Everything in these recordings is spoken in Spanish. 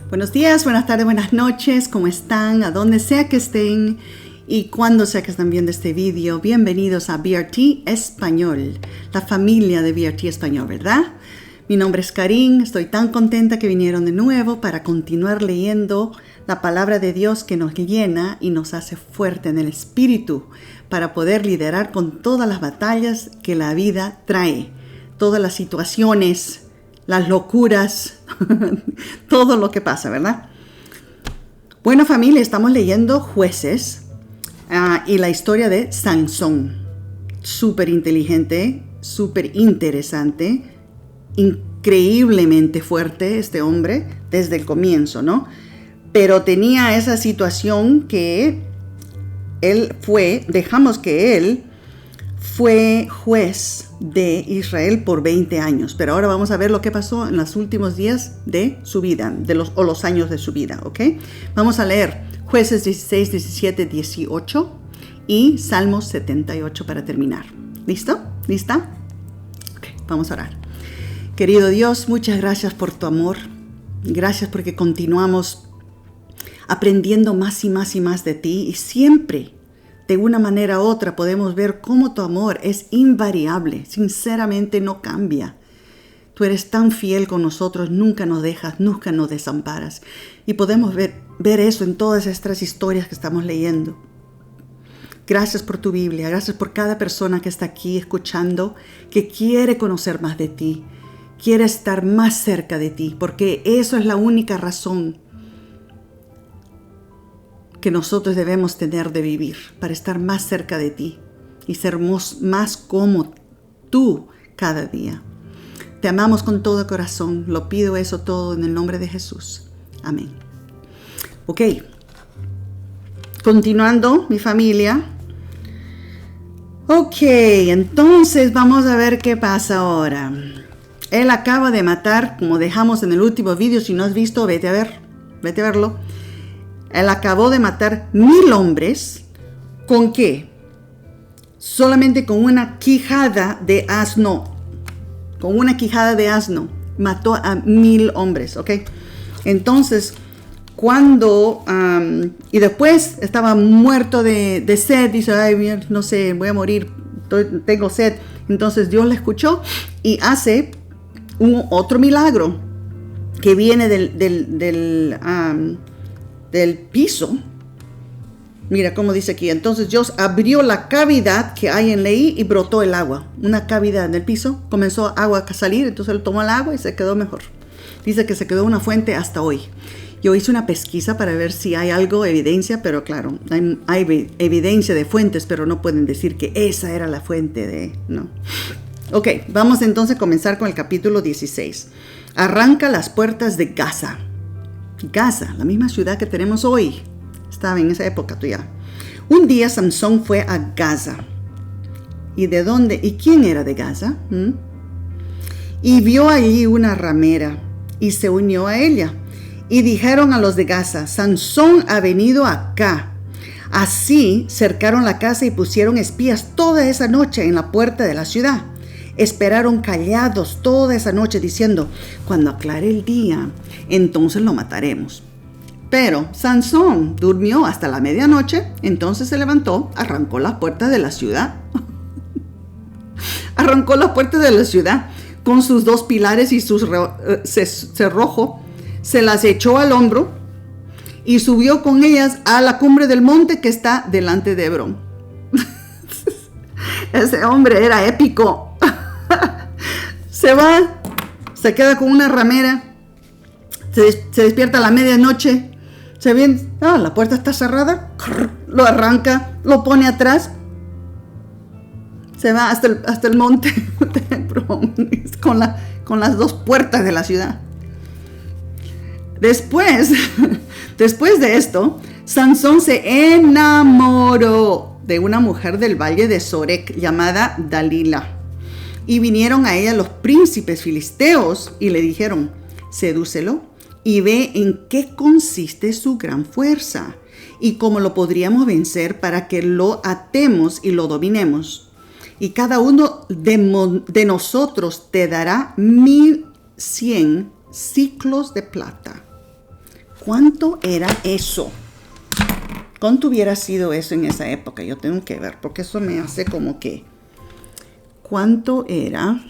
Buenos días, buenas tardes, buenas noches, ¿cómo están? A donde sea que estén y cuando sea que están viendo este video, bienvenidos a BRT Español, la familia de BRT Español, ¿verdad? Mi nombre es Karin, estoy tan contenta que vinieron de nuevo para continuar leyendo la palabra de Dios que nos llena y nos hace fuerte en el espíritu para poder liderar con todas las batallas que la vida trae, todas las situaciones, las locuras, todo lo que pasa, ¿verdad? Bueno, familia, estamos leyendo Jueces y la historia de Sansón. Súper inteligente, súper interesante, increíblemente fuerte este hombre desde el comienzo, ¿no? Pero tenía esa situación que él fue juez de Israel por 20 años, pero ahora vamos a ver lo que pasó en los últimos días de su vida, los años de su vida, ¿ok? Vamos a leer Jueces 16, 17, 18 y Salmos 78 para terminar. ¿Listo? ¿Lista? Ok, vamos a orar. Querido Dios, muchas gracias por tu amor. Gracias porque continuamos aprendiendo más y más y más de ti y siempre de una manera u otra podemos ver cómo tu amor es invariable, sinceramente no cambia. Tú eres tan fiel con nosotros, nunca nos dejas, nunca nos desamparas. Y podemos ver eso en todas estas historias que estamos leyendo. Gracias por tu Biblia, gracias por cada persona que está aquí escuchando, que quiere conocer más de ti, quiere estar más cerca de ti, porque eso es la única razón que nosotros debemos tener de vivir, para estar más cerca de ti y ser más como tú cada día. Te amamos con todo corazón, lo pido eso todo en el nombre de Jesús. Amén. Ok, continuando mi familia. Ok, entonces vamos a ver qué pasa ahora. Él acaba de matar, como dejamos en el último video, si no has visto, vete a verlo. Él acabó de matar 1000 hombres. ¿Con qué? Solamente con una quijada de asno. Con una quijada de asno. Mató a 1000 hombres, ¿ok? Entonces, cuando... y después estaba muerto de sed. Dice, ay, no sé, voy a morir. Tengo sed. Entonces Dios le escuchó y hace otro milagro. Que viene del piso. Mira cómo dice aquí. Entonces Dios abrió la cavidad que hay en Leí y brotó el agua. Una cavidad en el piso. Comenzó agua a salir. Entonces él tomó el agua y se quedó mejor. Dice que se quedó una fuente hasta hoy. Yo hice una pesquisa para ver si hay evidencia, pero claro, hay evidencia de fuentes, pero no pueden decir que esa era la fuente no. Ok, vamos entonces a comenzar con el capítulo 16. Arranca las puertas de Gaza. Gaza, la misma ciudad que tenemos hoy, estaba en esa época tuya. Un día Sansón fue a Gaza. ¿Y de dónde? ¿Y quién era de Gaza? Y vio allí una ramera y se unió a ella. Y dijeron a los de Gaza, Sansón ha venido acá. Así cercaron la casa y pusieron espías toda esa noche en la puerta de la ciudad. Esperaron callados toda esa noche diciendo, cuando aclare el día, entonces lo mataremos. Pero Sansón durmió hasta la medianoche, entonces se levantó, arrancó las puertas de la ciudad. Arrancó las puertas de la ciudad con sus 2 pilares y sus cerrojo, se las echó al hombro y subió con ellas a la cumbre del monte que está delante de Hebrón. Ese hombre era épico. Se va, se queda con una ramera, se despierta a la medianoche, se viene, la puerta está cerrada, lo arranca, lo pone atrás, se va hasta el monte con las 2 puertas de la ciudad. Después de esto, Sansón se enamoró de una mujer del valle de Sorek llamada Dalila. Y vinieron a ella los príncipes filisteos y le dijeron, sedúcelo y ve en qué consiste su gran fuerza y cómo lo podríamos vencer para que lo atemos y lo dominemos. Y cada uno de nosotros te dará 1100 ciclos de plata. ¿cuánto era eso? ¿Cuánto hubiera sido eso en esa época? Yo tengo que ver, porque eso me hace como que... ¿Cuánto era?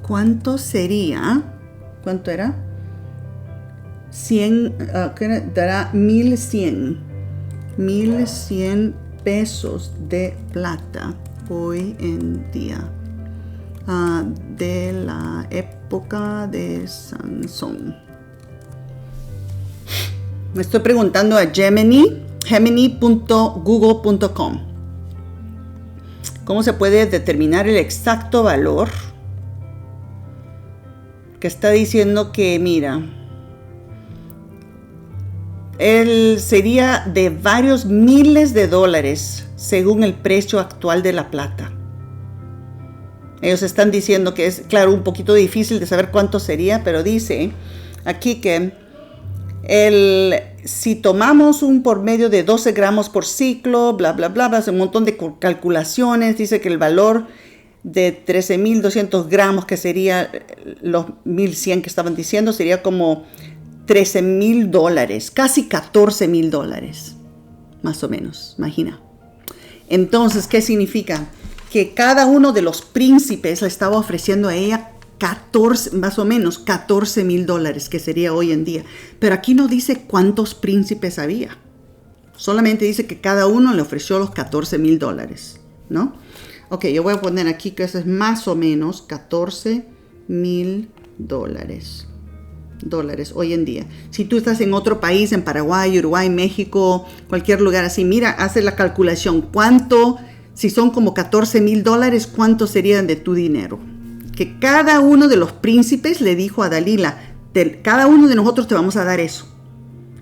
¿Cuánto sería? ¿Cuánto era? 100, dará 1100. 1100 pesos de plata hoy en día. De la época de Sansón. Me estoy preguntando a gemini.google.com. ¿Cómo se puede determinar el exacto valor? Que está diciendo que, mira, él sería de varios miles de dólares según el precio actual de la plata. Ellos están diciendo que es, claro, un poquito difícil de saber cuánto sería, pero dice aquí que si tomamos un por medio de 12 gramos por ciclo, bla, bla, bla, hace un montón de calculaciones, dice que el valor de 13,200 gramos, que sería los 1,100 que estaban diciendo, sería como $13,000, casi $14,000, más o menos, imagina. Entonces, ¿qué significa? Que cada uno de los príncipes le estaba ofreciendo a ella más o menos $14,000, que sería hoy en día. Pero aquí no dice cuántos príncipes había. Solamente dice que cada uno le ofreció los $14,000, ¿no? Ok, yo voy a poner aquí que eso es más o menos $14,000 hoy en día. Si tú estás en otro país, en Paraguay, Uruguay, México, cualquier lugar así, mira, hace la calculación. Si son como $14,000, ¿cuánto serían de tu dinero? Que cada uno de los príncipes le dijo a Dalila, cada uno de nosotros te vamos a dar eso.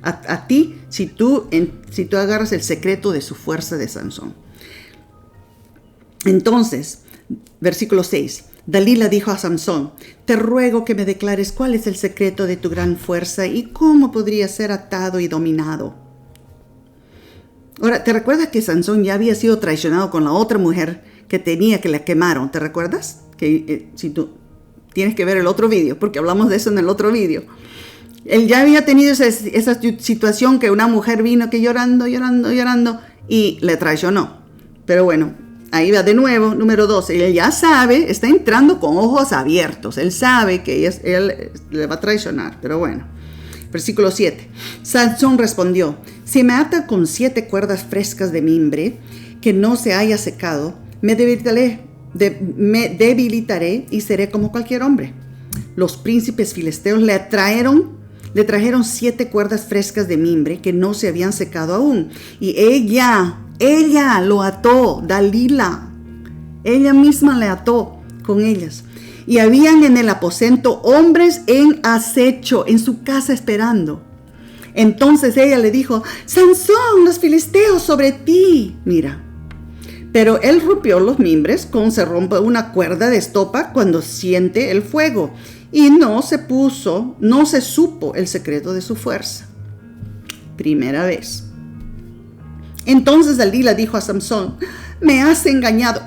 A ti, si tú agarras el secreto de su fuerza de Sansón. Entonces, versículo 6. Dalila dijo a Sansón, te ruego que me declares cuál es el secreto de tu gran fuerza y cómo podría ser atado y dominado. Ahora, ¿te recuerdas que Sansón ya había sido traicionado con la otra mujer que la quemaron? ¿Te recuerdas? Que si tú tienes que ver el otro video, porque hablamos de eso en el otro video. Él ya había tenido esa situación que una mujer vino que llorando y le traicionó. Pero bueno, ahí va de nuevo, número 12. Él ya sabe, está entrando con ojos abiertos. Él sabe que él le va a traicionar, pero bueno. Versículo 7. Sansón respondió, si me atan con 7 cuerdas frescas de mimbre que no se haya secado, me debilitaré y seré como cualquier hombre. Los príncipes filisteos le trajeron 7 cuerdas frescas de mimbre que no se habían secado aún. Y ella lo ató, Dalila. Ella misma le ató con ellas. Y habían en el aposento hombres en acecho, en su casa esperando. Entonces ella le dijo, Sansón, los filisteos sobre ti. Mira. Pero él rompió los mimbres como se rompe una cuerda de estopa cuando siente el fuego. Y no se supo el secreto de su fuerza. Primera vez. Entonces Dalila dijo a Sansón, me has engañado.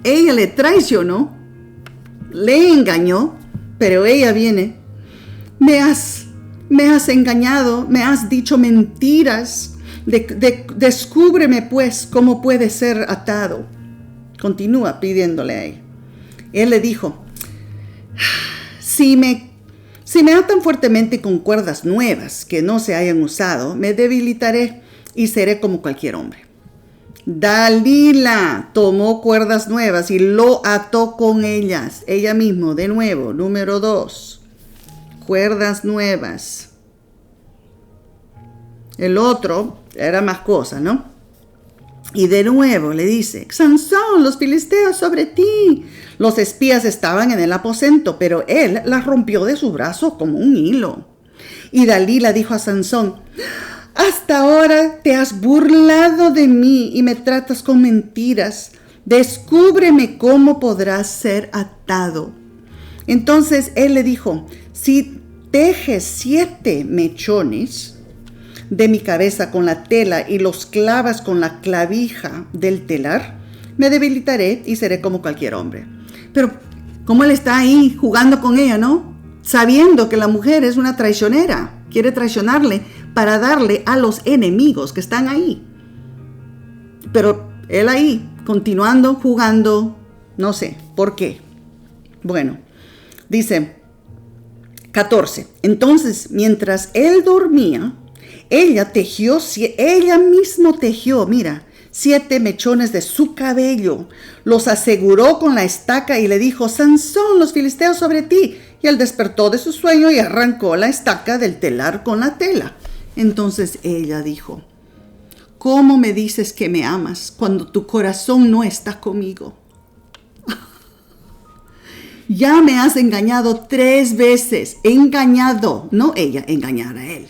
Ella le traicionó, le engañó, pero ella viene. Me has engañado, me has dicho mentiras. Descúbreme pues cómo puede ser atado. Continúa pidiéndole a él. Él le dijo, si me atan fuertemente con cuerdas nuevas que no se hayan usado, me debilitaré y seré como cualquier hombre. Dalila tomó cuerdas nuevas y lo ató con ellas, ella misma, de nuevo, número 2, cuerdas nuevas. El otro era más cosa, ¿no? Y de nuevo le dice, Sansón, los filisteos sobre ti. Los espías estaban en el aposento, pero él las rompió de su brazo como un hilo. Y Dalila dijo a Sansón, hasta ahora te has burlado de mí y me tratas con mentiras. Descúbreme cómo podrás ser atado. Entonces él le dijo, si tejes 7 mechones de mi cabeza con la tela y los clavas con la clavija del telar, me debilitaré y seré como cualquier hombre. Pero Cómo él está ahí jugando con ella, ¿no? Sabiendo que la mujer es una traicionera, quiere traicionarle para darle a los enemigos que están ahí. Pero él ahí, continuando, jugando, no sé, ¿por qué? Bueno, dice 14. Entonces, mientras él dormía, ella mismo tejió, mira, 7 mechones de su cabello, los aseguró con la estaca y le dijo: Sansón, los filisteos sobre ti. Y él despertó de su sueño y arrancó la estaca del telar con la tela. Entonces ella dijo: ¿cómo me dices que me amas cuando tu corazón no está conmigo? Ya me has engañado 3 veces, engañado, no ella, engañar a él.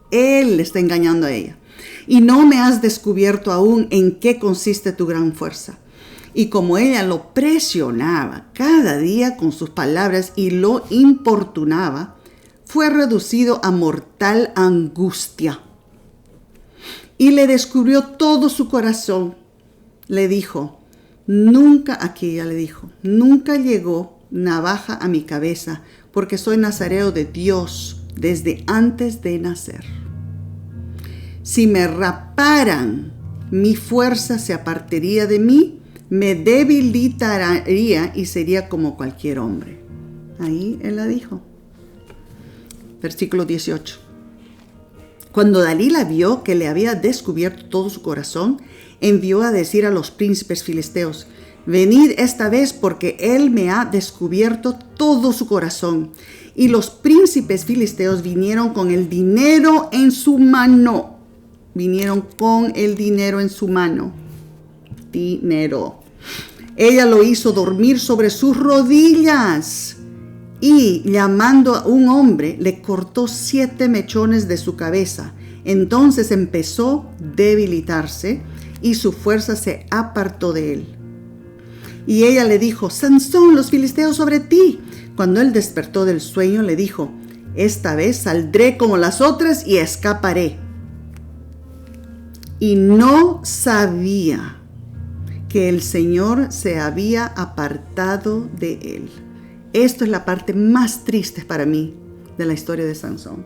Él le está engañando a ella. Y no me has descubierto aún en qué consiste tu gran fuerza. Y como ella lo presionaba cada día con sus palabras y lo importunaba, fue reducido a mortal angustia. Y le descubrió todo su corazón. Le dijo, nunca llegó navaja a mi cabeza, porque soy nazareo de Dios desde antes de nacer. Si me raparan, mi fuerza se apartaría de mí, me debilitaría y sería como cualquier hombre. Ahí él la dijo. Versículo 18. Cuando Dalila vio que le había descubierto todo su corazón, envió a decir a los príncipes filisteos: venid esta vez, porque él me ha descubierto todo su corazón. Y los príncipes filisteos vinieron con el dinero en su mano. Dinero. Ella lo hizo dormir sobre sus rodillas y, llamando a un hombre, le cortó 7 mechones de su cabeza. Entonces empezó a debilitarse y su fuerza se apartó de él. Y ella le dijo: Sansón, los filisteos sobre ti. Cuando él despertó del sueño, le dijo: esta vez saldré como las otras y escaparé. Y no sabía que el Señor se había apartado de él. Esto es la parte más triste para mí de la historia de Sansón.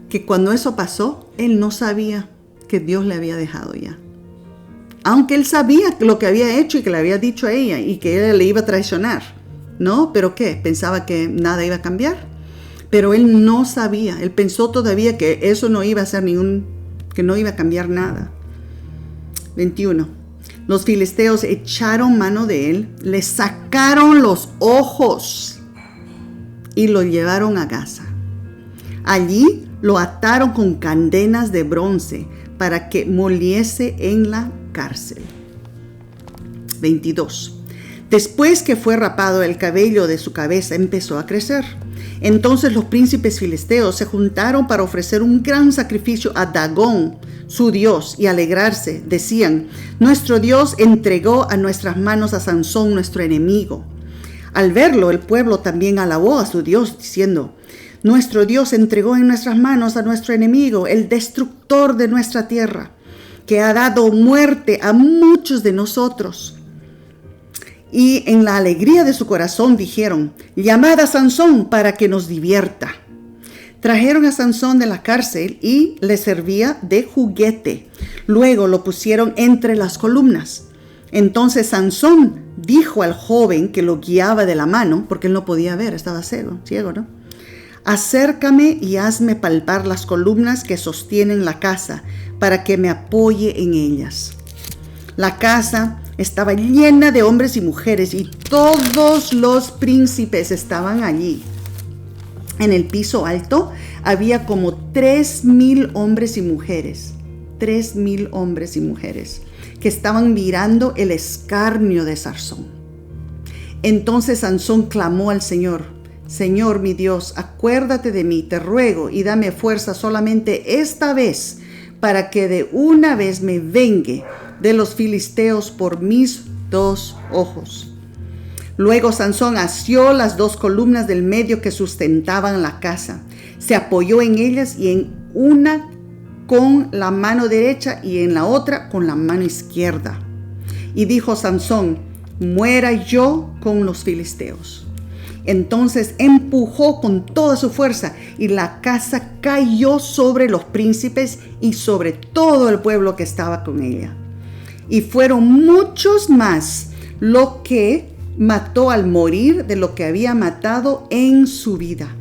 Que cuando eso pasó, él no sabía que Dios le había dejado ya. Aunque él sabía lo que había hecho y que le había dicho a ella y que ella le iba a traicionar. ¿No? ¿Pero qué? Pensaba que nada iba a cambiar. Pero él no sabía. Él pensó todavía que eso no iba a ser que no iba a cambiar nada. 21. Los filisteos echaron mano de él, le sacaron los ojos y lo llevaron a Gaza. Allí lo ataron con cadenas de bronce para que moliese en la cárcel. 22. Después que fue rapado, el cabello de su cabeza empezó a crecer. Entonces los príncipes filisteos se juntaron para ofrecer un gran sacrificio a Dagón, su dios, y alegrarse. Decían: nuestro Dios entregó a nuestras manos a Sansón, nuestro enemigo. Al verlo, el pueblo también alabó a su Dios, diciendo: nuestro Dios entregó en nuestras manos a nuestro enemigo, el destructor de nuestra tierra, que ha dado muerte a muchos de nosotros. Y en la alegría de su corazón dijeron: llamad a Sansón para que nos divierta. Trajeron a Sansón de la cárcel y le servía de juguete. Luego lo pusieron entre las columnas. Entonces Sansón dijo al joven que lo guiaba de la mano, porque él no podía ver, estaba ciego, ¿no? Acércame y hazme palpar las columnas que sostienen la casa, para que me apoye en ellas. La casa estaba llena de hombres y mujeres, y todos los príncipes estaban allí. En el piso alto había como 3,000 hombres y mujeres. 3,000 hombres y mujeres que estaban mirando el escarnio de Sansón. Entonces Sansón clamó al Señor: Señor mi Dios, acuérdate de mí, te ruego, y dame fuerza solamente esta vez, para que de una vez me vengue de los filisteos por mis 2 ojos. Luego Sansón asió las 2 columnas del medio que sustentaban la casa. Se apoyó en ellas, y en una con la mano derecha y en la otra con la mano izquierda. Y dijo Sansón: muera yo con los filisteos. Entonces empujó con toda su fuerza y la casa cayó sobre los príncipes y sobre todo el pueblo que estaba con ella. Y fueron muchos más lo que mató al morir de lo que había matado en su vida.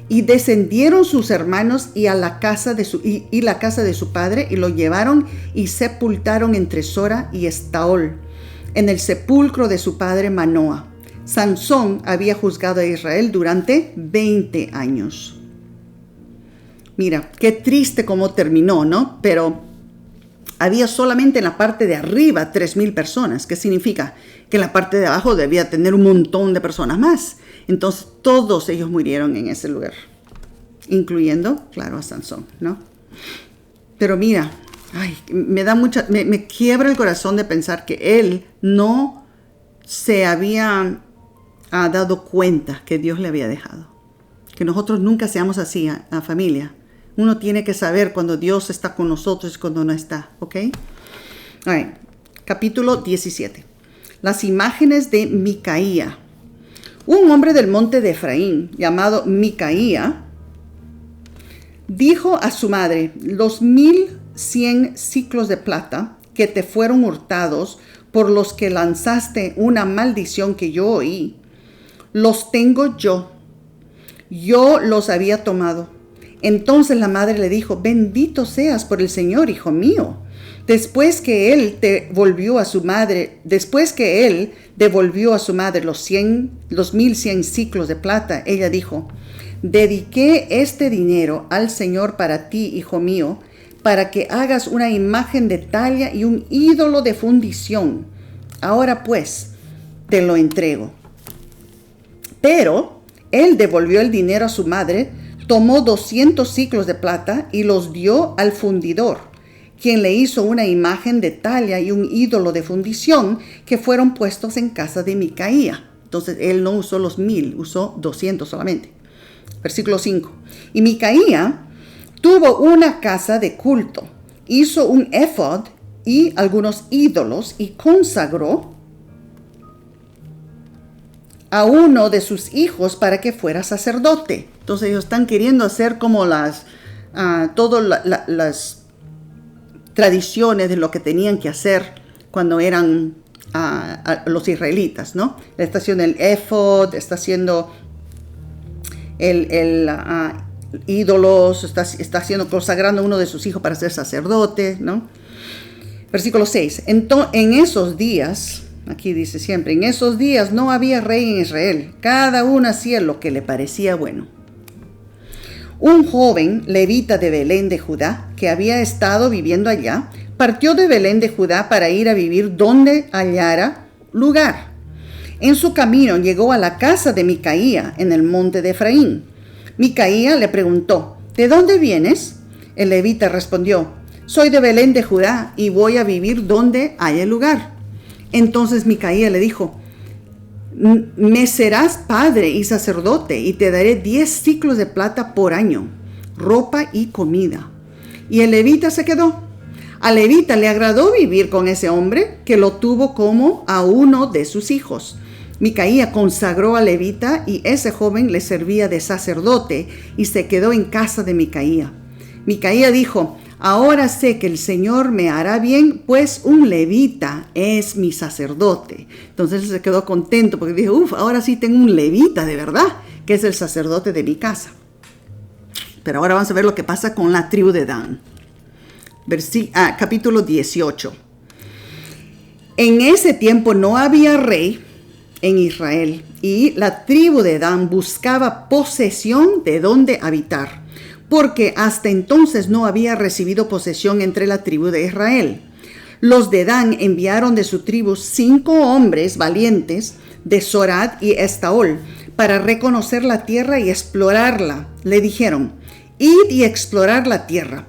Y descendieron sus hermanos y a la casa de su padre y lo llevaron y sepultaron entre Sora y Estaol, en el sepulcro de su padre Manoa. Sansón había juzgado a Israel durante 20 años. Mira, qué triste cómo terminó, ¿no? Pero había solamente en la parte de arriba 3,000 personas. ¿Qué significa? Que en la parte de abajo debía tener un montón de personas más. Entonces todos ellos murieron en ese lugar, incluyendo, claro, a Sansón, ¿no? Pero mira, me quiebra el corazón de pensar que él no se había dado cuenta que Dios le había dejado. Que nosotros nunca seamos así a familia. Uno tiene que saber cuando Dios está con nosotros y cuando no está, ¿ok? Capítulo 17. Las imágenes de Micaía. Un hombre del monte de Efraín, llamado Micaía, dijo a su madre: los 1,100 siclos de plata que te fueron hurtados, por los que lanzaste una maldición que yo oí, los tengo yo. Yo los había tomado. Entonces la madre le dijo: bendito seas por el Señor, hijo mío. Después que él devolvió a su madre los 1,100 siclos de plata, ella dijo: dediqué este dinero al Señor para ti, hijo mío, para que hagas una imagen de talla y un ídolo de fundición. Ahora pues, te lo entrego. Pero él devolvió el dinero a su madre, tomó 200 siclos de plata y los dio al fundidor, quien le hizo una imagen de talla y un ídolo de fundición que fueron puestos en casa de Micaía. Entonces él no usó los 1,000, usó 200 solamente. Versículo 5. Y Micaía tuvo una casa de culto, hizo un éfod y algunos ídolos y consagró a uno de sus hijos para que fuera sacerdote. Entonces ellos están queriendo hacer como las tradiciones de lo que tenían que hacer cuando eran los israelitas, ¿no? Está haciendo el éfod, está haciendo ídolos, está haciendo, consagrando a uno de sus hijos para ser sacerdote, ¿no? Versículo 6. En esos días, aquí dice siempre, en esos días no había rey en Israel, cada uno hacía lo que le parecía bueno. Un joven levita de Belén de Judá, que había estado viviendo allá, partió de Belén de Judá para ir a vivir donde hallara lugar. En su camino llegó a la casa de Micaía en el monte de Efraín. Micaía le preguntó: ¿de dónde vienes? El levita respondió: soy de Belén de Judá y voy a vivir donde haya lugar. Entonces Micaía le dijo: me serás padre y sacerdote y te daré 10 siclos de plata por año, ropa y comida. Y el levita se quedó. Al levita le agradó vivir con ese hombre, que lo tuvo como a uno de sus hijos. Micaía consagró al levita y ese joven le servía de sacerdote y se quedó en casa de Micaía. Micaía dijo: ahora sé que el Señor me hará bien, pues un levita es mi sacerdote. Entonces él se quedó contento porque dijo: ahora sí tengo un levita de verdad, que es el sacerdote de mi casa. Pero ahora vamos a ver lo que pasa con la tribu de Dan. Capítulo 18. En ese tiempo no había rey en Israel, y la tribu de Dan buscaba posesión de donde habitar, porque hasta entonces no había recibido posesión entre la tribu de Israel. Los de Dan enviaron de su tribu 5 hombres valientes de Sorad y Estaol para reconocer la tierra y explorarla. Le dijeron: id y explorar la tierra.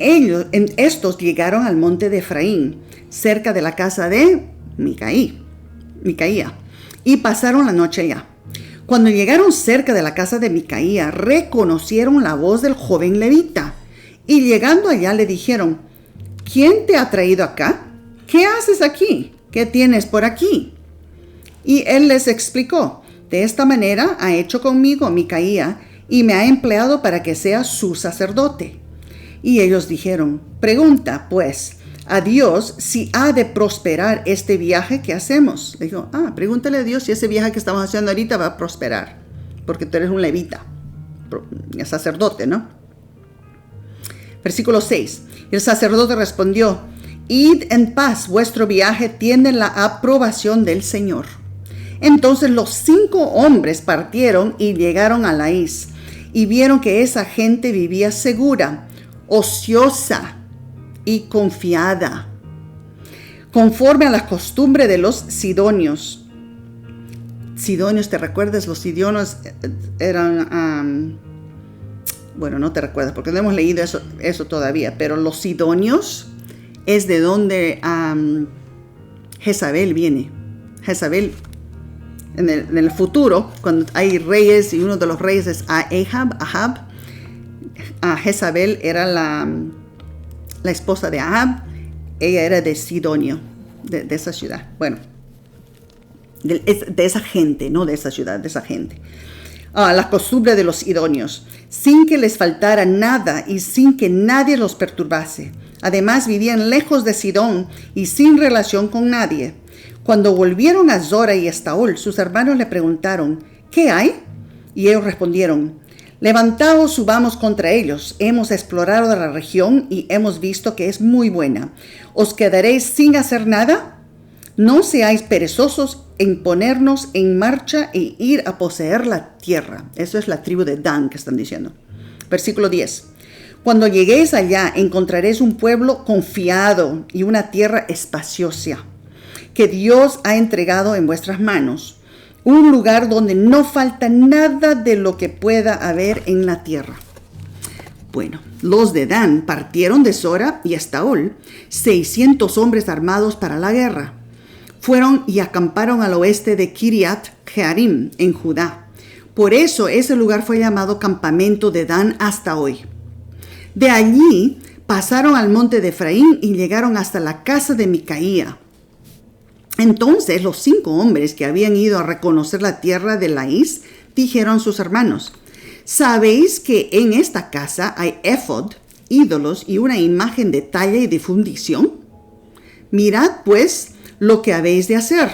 Estos llegaron al monte de Efraín, cerca de la casa de Micaía, y pasaron la noche allá. Cuando llegaron cerca de la casa de Micaía, reconocieron la voz del joven levita, y llegando allá le dijeron: ¿quién te ha traído acá? ¿Qué haces aquí? ¿Qué tienes por aquí? Y él les explicó: de esta manera ha hecho conmigo Micaía y me ha empleado para que sea su sacerdote. Y ellos dijeron: pregunta pues a Dios si ha de prosperar este viaje que hacemos. Le dijo: pregúntale a Dios si ese viaje que estamos haciendo ahorita va a prosperar, porque tú eres un levita, sacerdote, ¿no? Versículo 6. El sacerdote respondió: id en paz, vuestro viaje tiene la aprobación del Señor. Entonces los 5 hombres partieron y llegaron a Laís, y vieron que esa gente vivía segura, ociosa y confiada, conforme a la costumbre de los sidonios. Sidonios, ¿te recuerdas? Los sidonios eran, bueno, no te recuerdas porque no hemos leído eso todavía, pero los sidonios es de donde Jezabel viene. Jezabel, en el futuro, cuando hay reyes y uno de los reyes es Ahab, Jezabel era la esposa de Ahab. Ella era de Sidonio, de esa ciudad. Bueno, de esa gente, no de esa ciudad, de esa gente. La costumbre de los sidonios, sin que les faltara nada y sin que nadie los perturbase. Además vivían lejos de Sidón y sin relación con nadie. Cuando volvieron a Zora y Estaol, sus hermanos le preguntaron: ¿qué hay? Y ellos respondieron: levantaos, subamos contra ellos. Hemos explorado la región y hemos visto que es muy buena. ¿Os quedaréis sin hacer nada? No seáis perezosos en ponernos en marcha e ir a poseer la tierra. Eso es la tribu de Dan que están diciendo. Versículo 10. Cuando lleguéis allá, encontraréis un pueblo confiado y una tierra espaciosa que Dios ha entregado en vuestras manos. Un lugar donde no falta nada de lo que pueda haber en la tierra. Bueno, los de Dan partieron de Zora y Estaol, 600 hombres armados para la guerra. Fueron y acamparon al oeste de Kiriat Jearim, en Judá. Por eso ese lugar fue llamado Campamento de Dan hasta hoy. De allí pasaron al monte de Efraín y llegaron hasta la casa de Micaía. Entonces los 5 hombres que habían ido a reconocer la tierra de Laís dijeron a sus hermanos: ¿sabéis que en esta casa hay éfod, ídolos y una imagen de talla y de fundición? Mirad pues lo que habéis de hacer.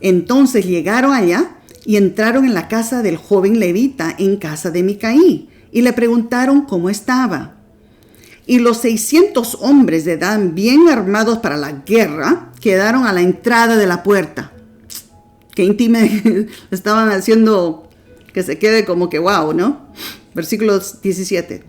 Entonces llegaron allá y entraron en la casa del joven levita en casa de Micaí y le preguntaron cómo estaba. Y los 600 hombres de Dan, bien armados para la guerra, quedaron a la entrada de la puerta. Qué íntima, estaban haciendo que se quede como que wow, ¿no? Versículo 17.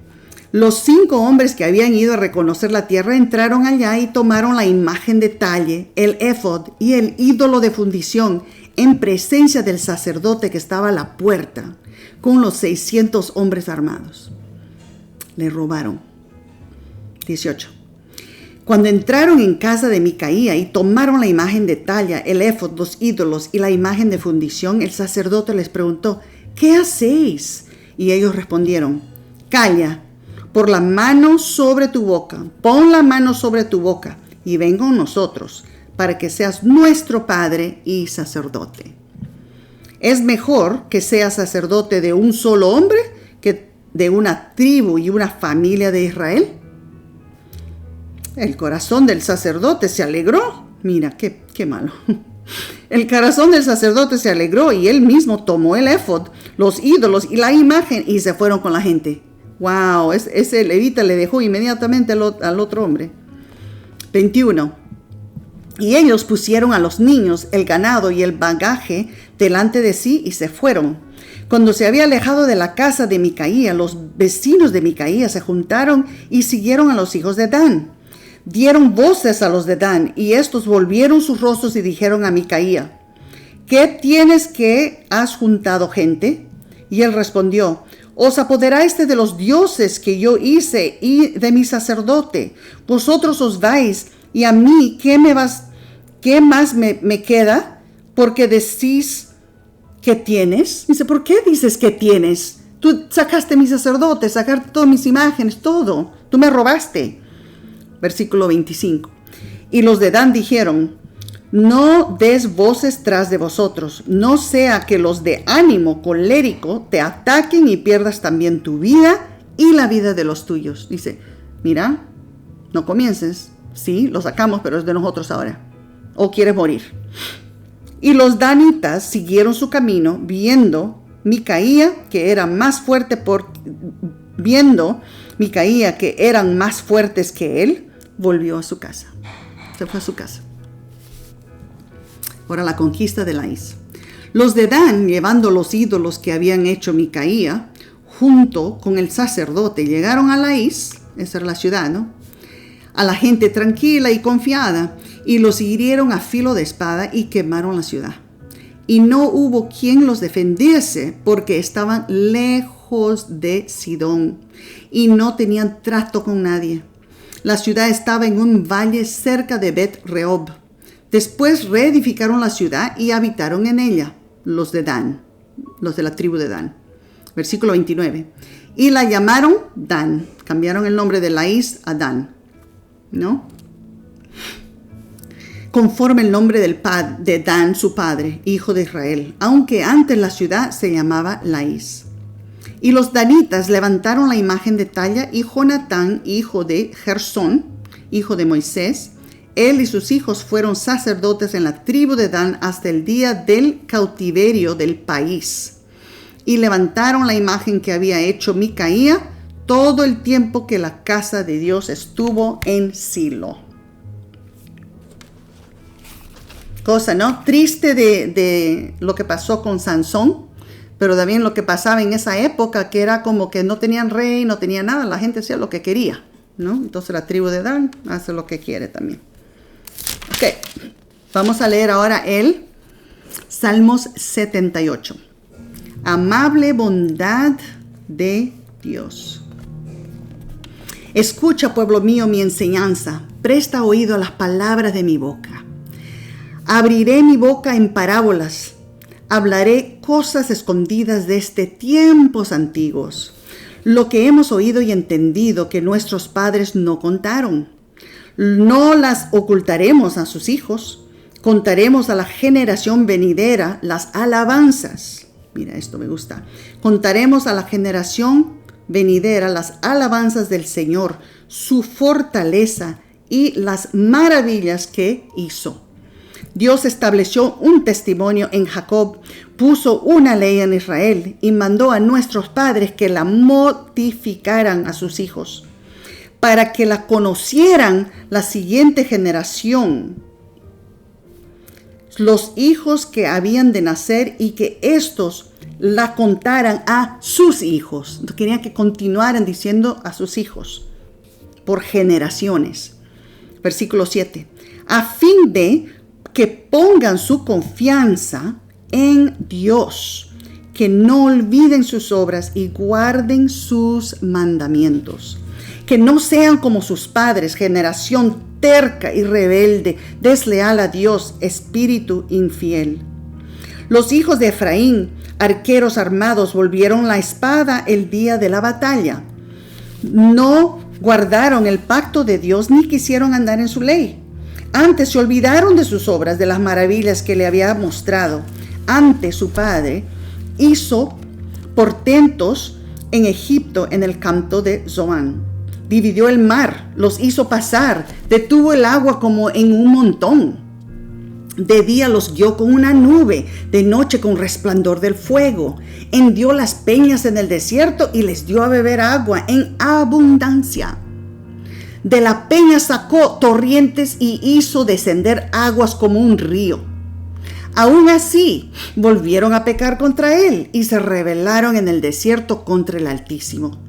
Los 5 hombres que habían ido a reconocer la tierra entraron allá y tomaron la imagen de talle, el éfod y el ídolo de fundición en presencia del sacerdote que estaba a la puerta, con los 600 hombres armados. Le robaron. 18. Cuando entraron en casa de Micaía y tomaron la imagen de talla, el éfod, los ídolos y la imagen de fundición, el sacerdote les preguntó: ¿qué hacéis? Y ellos respondieron: calla, por la mano sobre tu boca, pon la mano sobre tu boca y ven con nosotros para que seas nuestro padre y sacerdote. Es mejor que seas sacerdote de un solo hombre que de una tribu y una familia de Israel. El corazón del sacerdote se alegró. Mira, qué malo. El corazón del sacerdote se alegró y él mismo tomó el éfod, los ídolos y la imagen y se fueron con la gente. Wow, ese levita le dejó inmediatamente al otro hombre. 21. Y ellos pusieron a los niños, el ganado y el bagaje delante de sí y se fueron. Cuando se había alejado de la casa de Micaía, los vecinos de Micaía se juntaron y siguieron a los hijos de Dan. Dieron voces a los de Dan y estos volvieron sus rostros y dijeron a Micaía: ¿qué tienes que has juntado gente? Y él respondió: os apoderaste de los dioses que yo hice y de mi sacerdote. Vosotros os vais y a mí, ¿qué más me queda? Porque decís que tienes. Dice: ¿por qué dices que tienes? Tú sacaste mi sacerdote, sacaste todas mis imágenes, todo. Tú me robaste. Versículo 25. Y los de Dan dijeron: no des voces tras de vosotros, no sea que los de ánimo colérico te ataquen y pierdas también tu vida y la vida de los tuyos. Dice, mira, no comiences. Sí, lo sacamos, pero es de nosotros ahora. ¿O quieres morir? Y los danitas siguieron su camino, viendo Micaía, que eran más fuertes que él, volvió a su casa. Se fue a su casa. Ahora la conquista de Laís. Los de Dan, llevando los ídolos que habían hecho Micaía, junto con el sacerdote, llegaron a Laís, esa era la ciudad, ¿no? A la gente tranquila y confiada, y los hirieron a filo de espada y quemaron la ciudad. Y no hubo quien los defendiese, porque estaban lejos de Sidón y no tenían trato con nadie. La ciudad estaba en un valle cerca de Bet-Rehob. Después reedificaron la ciudad y habitaron en ella, los de Dan, los de la tribu de Dan. Versículo 29. Y la llamaron Dan. Cambiaron el nombre de Laís a Dan, ¿no? Conforme el nombre de Dan, su padre, hijo de Israel, aunque antes la ciudad se llamaba Laís. Y los danitas levantaron la imagen de talla, y Jonatán, hijo de Gersón, hijo de Moisés, él y sus hijos fueron sacerdotes en la tribu de Dan hasta el día del cautiverio del país. Y levantaron la imagen que había hecho Micaía todo el tiempo que la casa de Dios estuvo en Silo. Cosa, ¿no? Triste de lo que pasó con Sansón, pero también lo que pasaba en esa época, que era como que no tenían rey, no tenían nada, la gente hacía lo que quería, ¿no? Entonces la tribu de Dan hace lo que quiere también. Ok, vamos a leer ahora el Salmos 78. Amable bondad de Dios. Escucha, pueblo mío, mi enseñanza, presta oído a las palabras de mi boca. Abriré mi boca en parábolas, hablaré cosas escondidas desde tiempos antiguos, lo que hemos oído y entendido que nuestros padres no contaron. No las ocultaremos a sus hijos, contaremos a la generación venidera las alabanzas. Mira, esto me gusta. Contaremos a la generación venidera las alabanzas del Señor, su fortaleza y las maravillas que hizo. Dios estableció un testimonio en Jacob, puso una ley en Israel y mandó a nuestros padres que la mortificaran a sus hijos, para que la conocieran la siguiente generación, los hijos que habían de nacer, y que éstos la contaran a sus hijos. Querían que continuaran diciendo a sus hijos por generaciones. Versículo 7. A fin de que pongan su confianza en Dios, que no olviden sus obras y guarden sus mandamientos. Que no sean como sus padres, generación terca y rebelde, desleal a Dios, espíritu infiel. Los hijos de Efraín, arqueros armados, volvieron la espada el día de la batalla. No guardaron el pacto de Dios ni quisieron andar en su ley. Antes se olvidaron de sus obras, de las maravillas que le había mostrado. Antes su padre hizo portentos en Egipto, en el campo de Zoán. Dividió el mar, los hizo pasar, detuvo el agua como en un montón. De día los guió con una nube, de noche con resplandor del fuego. Hendió las peñas en el desierto y les dio a beber agua en abundancia. De la peña sacó torrentes y hizo descender aguas como un río. Aún así, volvieron a pecar contra él y se rebelaron en el desierto contra el Altísimo.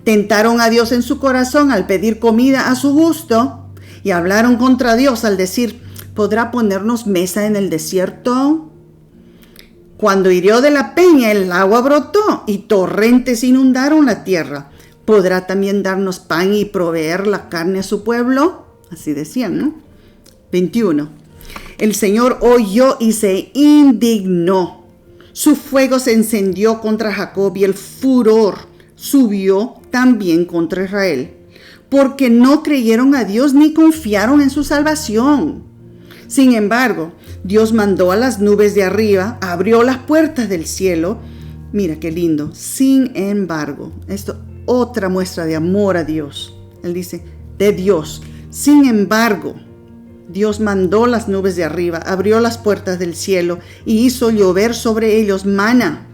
Tentaron a Dios en su corazón al pedir comida a su gusto y hablaron contra Dios al decir: ¿podrá ponernos mesa en el desierto? Cuando hirió de la peña, el agua brotó y torrentes inundaron la tierra. ¿Podrá también darnos pan y proveer la carne a su pueblo? Así decían, ¿no? 21. El Señor oyó y se indignó. Su fuego se encendió contra Jacob y el furor subió también contra Israel, porque no creyeron a Dios ni confiaron en su salvación. Sin embargo, Dios mandó a las nubes de arriba, abrió las puertas del cielo. Mira qué lindo. Sin embargo, esto otra muestra de amor a Dios. Él dice, de Dios. Sin embargo, Dios mandó las nubes de arriba, abrió las puertas del cielo y hizo llover sobre ellos maná,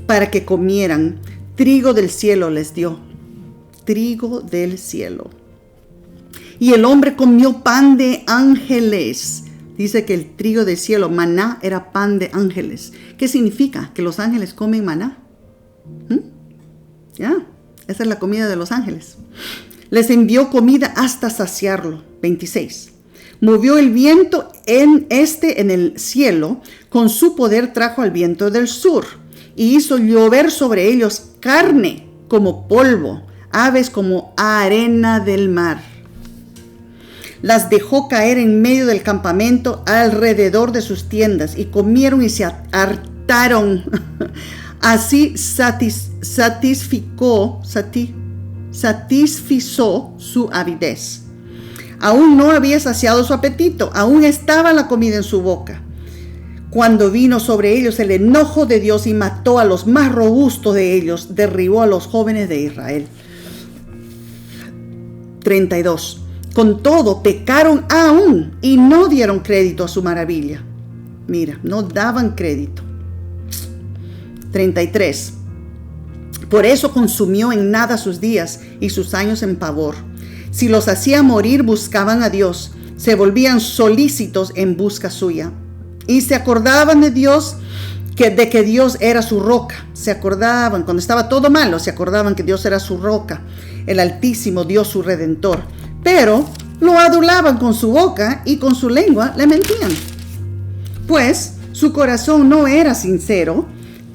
para que comieran. Trigo del cielo les dio. Trigo del cielo. Y el hombre comió pan de ángeles. Dice que el trigo del cielo, maná, era pan de ángeles. ¿Qué significa? ¿Que los ángeles comen maná? Esa es la comida de los ángeles. Les envió comida hasta saciarlo. 26. Movió el viento en el cielo, con su poder trajo al viento del sur, y hizo llover sobre ellos carne como polvo, aves como arena del mar. Las dejó caer en medio del campamento alrededor de sus tiendas, y comieron y se hartaron. Así satisfizo su avidez. Aún no había saciado su apetito, aún estaba la comida en su boca, cuando vino sobre ellos el enojo de Dios y mató a los más robustos de ellos, derribó a los jóvenes de Israel. 32. Con todo, pecaron aún y no dieron crédito a su maravilla. Mira, no daban crédito. 33. Por eso consumió en nada sus días y sus años en pavor. Si los hacía morir, buscaban a Dios, se volvían solícitos en busca suya. Y se acordaban de Dios, de que Dios era su roca. Se acordaban, cuando estaba todo malo, se acordaban que Dios era su roca, el Altísimo Dios su Redentor. Pero lo adulaban con su boca y con su lengua le mentían. Pues su corazón no era sincero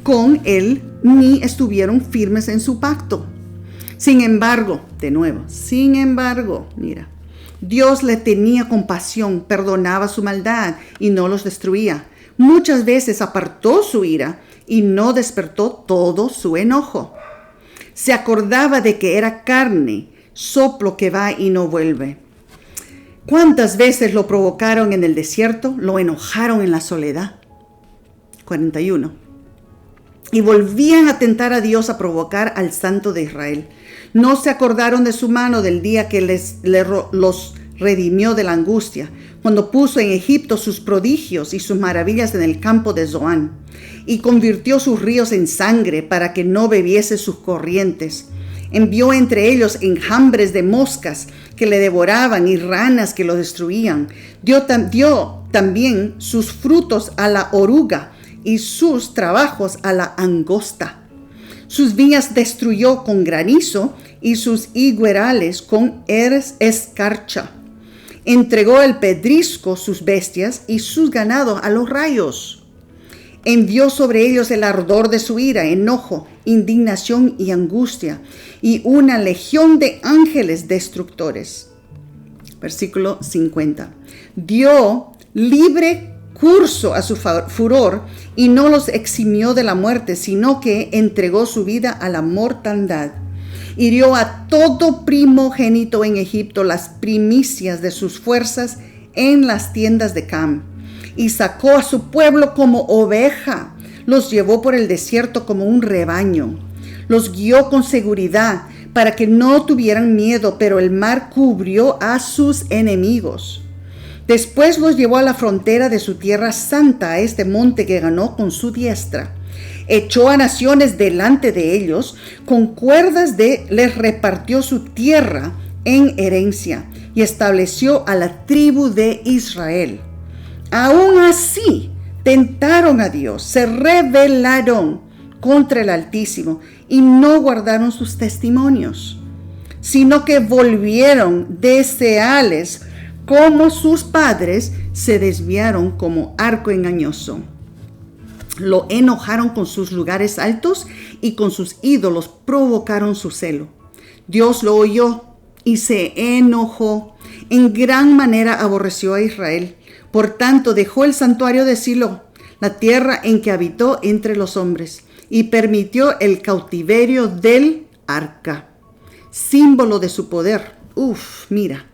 con él, ni estuvieron firmes en su pacto. Sin embargo, mira, Dios le tenía compasión, perdonaba su maldad y no los destruía. Muchas veces apartó su ira y no despertó todo su enojo. Se acordaba de que era carne, soplo que va y no vuelve. ¿Cuántas veces lo provocaron en el desierto? Lo enojaron en la soledad. 41. Y volvían a tentar a Dios a provocar al Santo de Israel. No se acordaron de su mano del día que los redimió de la angustia, cuando puso en Egipto sus prodigios y sus maravillas en el campo de Zoán, y convirtió sus ríos en sangre para que no bebiese sus corrientes. Envió entre ellos enjambres de moscas que le devoraban y ranas que lo destruían. Dio también sus frutos a la oruga y sus trabajos a la angosta. Sus viñas destruyó con granizo y sus higuerales con escarcha. Entregó el pedrisco sus bestias y sus ganados a los rayos. Envió sobre ellos el ardor de su ira, enojo, indignación y angustia, y una legión de ángeles destructores. Versículo 50. Dio libre curso a su furor y no los eximió de la muerte, sino que entregó su vida a la mortandad. Hirió a todo primogénito en Egipto, las primicias de sus fuerzas en las tiendas de Cam. Y sacó a su pueblo como oveja, los llevó por el desierto como un rebaño. Los guió con seguridad para que no tuvieran miedo, pero el mar cubrió a sus enemigos. Después los llevó a la frontera de su tierra santa, a este monte que ganó con su diestra. Echó a naciones delante de ellos, con cuerdas les repartió su tierra en herencia y estableció a la tribu de Israel. Aún así, tentaron a Dios, se rebelaron contra el Altísimo y no guardaron sus testimonios, sino que volvieron desleales como sus padres, se desviaron como arco engañoso. Lo enojaron con sus lugares altos y con sus ídolos provocaron su celo. Dios lo oyó y se enojó. En gran manera aborreció a Israel. Por tanto, dejó el santuario de Silo, la tierra en que habitó entre los hombres, y permitió el cautiverio del arca, símbolo de su poder. Mira,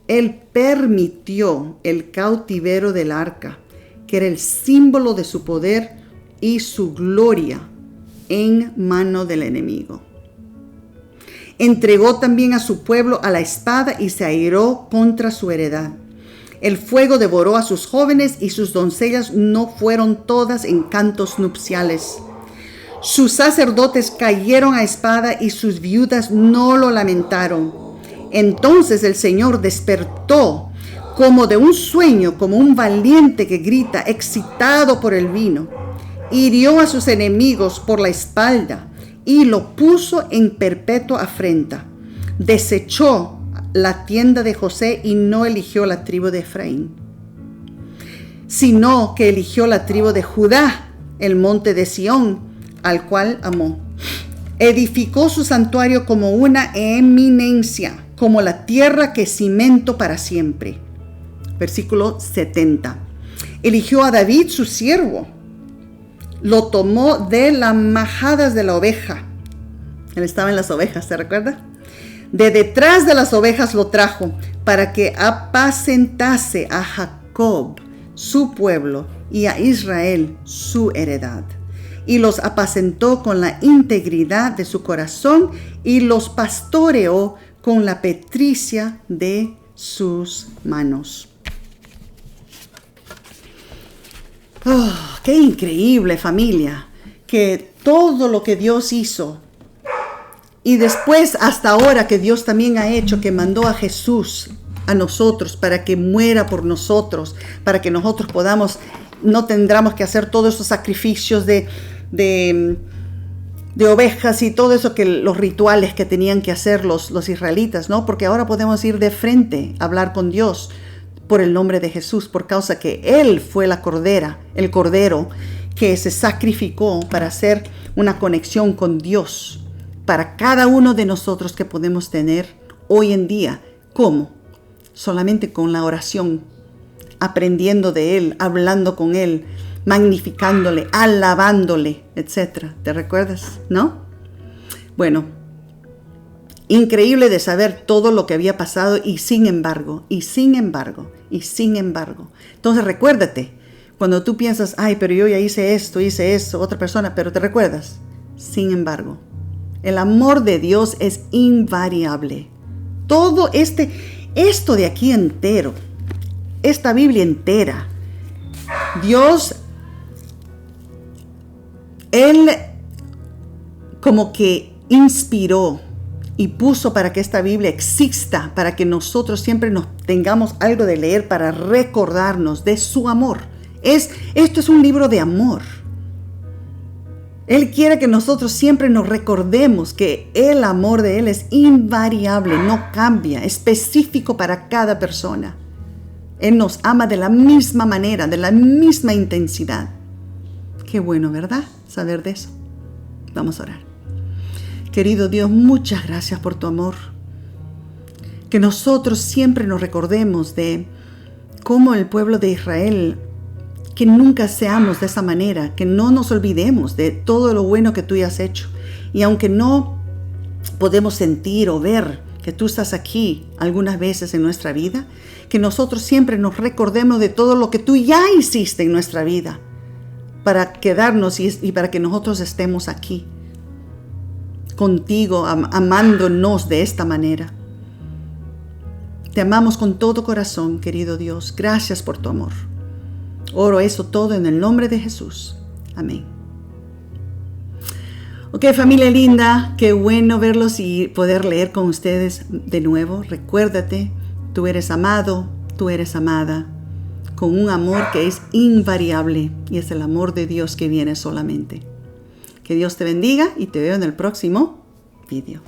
Él permitió el cautiverio del arca, que era el símbolo de su poder y su gloria, en mano del enemigo. Entregó también a su pueblo a la espada y se airó contra su heredad. El fuego devoró a sus jóvenes y sus doncellas no fueron todas en cantos nupciales. Sus sacerdotes cayeron a espada y sus viudas no lo lamentaron. Entonces el Señor despertó como de un sueño, como un valiente que grita, excitado por el vino. Hirió a sus enemigos por la espalda y lo puso en perpetua afrenta. Desechó la tienda de José y no eligió la tribu de Efraín, sino que eligió la tribu de Judá, el monte de Sión, al cual amó. Edificó su santuario como una eminencia, como la tierra que cimentó para siempre. Versículo 70. Eligió a David su siervo, lo tomó de las majadas de la oveja. Él estaba en las ovejas, ¿se recuerda? De detrás de las ovejas lo trajo para que apacentase a Jacob, su pueblo, y a Israel, su heredad. Y los apacentó con la integridad de su corazón y los pastoreó con la petricia de sus manos. Oh, qué increíble, familia, que todo lo que Dios hizo y después hasta ahora que Dios también ha hecho, que mandó a Jesús a nosotros para que muera por nosotros, para que nosotros podamos, no tendremos que hacer todos esos sacrificios de ovejas y todo eso, que los rituales que tenían que hacer los israelitas, ¿no? Porque ahora podemos ir de frente a hablar con Dios por el nombre de Jesús, por causa que Él fue el cordero que se sacrificó para hacer una conexión con Dios para cada uno de nosotros que podemos tener hoy en día. ¿Cómo? Solamente con la oración, aprendiendo de Él, hablando con Él, magnificándole, alabándole, etc. ¿Te recuerdas? ¿No? Bueno, increíble de saber todo lo que había pasado y sin embargo. Entonces recuérdate, cuando tú piensas, ay, pero yo ya hice esto, otra persona, pero te recuerdas, sin embargo, el amor de Dios es invariable. Todo esto de aquí entero, esta Biblia entera, Dios, Él como que inspiró y puso para que esta Biblia exista, para que nosotros siempre nos tengamos algo de leer para recordarnos de su amor. Esto es un libro de amor. Él quiere que nosotros siempre nos recordemos que el amor de Él es invariable, no cambia, específico para cada persona. Él nos ama de la misma manera, de la misma intensidad. Qué bueno, ¿verdad? Saber de eso. Vamos a orar. Querido Dios, muchas gracias por tu amor. Que nosotros siempre nos recordemos de cómo el pueblo de Israel, que nunca seamos de esa manera, que no nos olvidemos de todo lo bueno que tú ya has hecho. Y aunque no podemos sentir o ver que tú estás aquí algunas veces en nuestra vida, que nosotros siempre nos recordemos de todo lo que tú ya hiciste en nuestra vida para quedarnos y para que nosotros estemos aquí contigo, amándonos de esta manera. Te amamos con todo corazón, querido Dios. Gracias por tu amor. Oro eso todo en el nombre de Jesús. Amén. Ok, familia linda, qué bueno verlos y poder leer con ustedes de nuevo. Recuérdate, tú eres amado, tú eres amada, con un amor que es invariable y es el amor de Dios que viene solamente. Que Dios te bendiga y te veo en el próximo video.